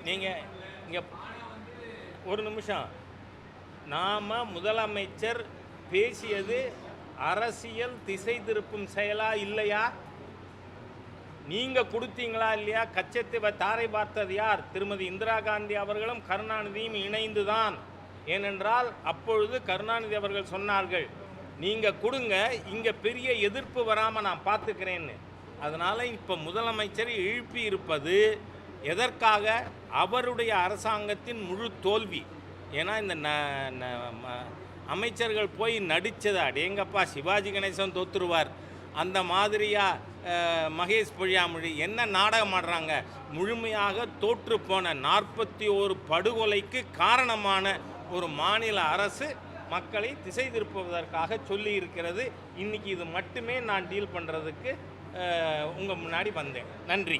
நீங்கள் இங்கே ஒரு நிமிஷம். நாம் முதலமைச்சர் பேசியது அரசியல் திசை திருப்பும் செயலா இல்லையா? நீங்கள் கொடுத்தீங்களா இல்லையா? கச்சத்தீவை தாரை பார்த்தது யார்? திருமதி இந்திரா காந்தி அவர்களும் கருணாநிதியும் இணைந்து தான். ஏனென்றால் அப்பொழுது கருணாநிதி அவர்கள் சொன்னார்கள், நீங்கள் கொடுங்க, இங்கே பெரிய எதிர்ப்பு வராமல் நான் பார்த்துக்கிறேன்னு. அதனால் இப்போ முதலமைச்சர் எழுப்பி இருப்பது எதற்காக? அவருடைய அரசாங்கத்தின் முழு தோல்வி. ஏன்னா இந்த அமைச்சர்கள் போய் நடித்தது, அடேங்கப்பா சிவாஜி கணேசன் தோற்றுருவார் அந்த மாதிரியாக மகேஷ் பொழியாமொழி என்ன நாடகம் ஆடுறாங்க. முழுமையாக தோற்று போன 41 படுகொலைக்கு காரணமான ஒரு மாநில அரசு மக்களை திசை திருப்புவதற்காக சொல்லி இருக்கிறது. இன்றைக்கி இது மட்டுமே நான் டீல் பண்ணுறதுக்கு உங்கள் முன்னாடி வந்தேன். நன்றி.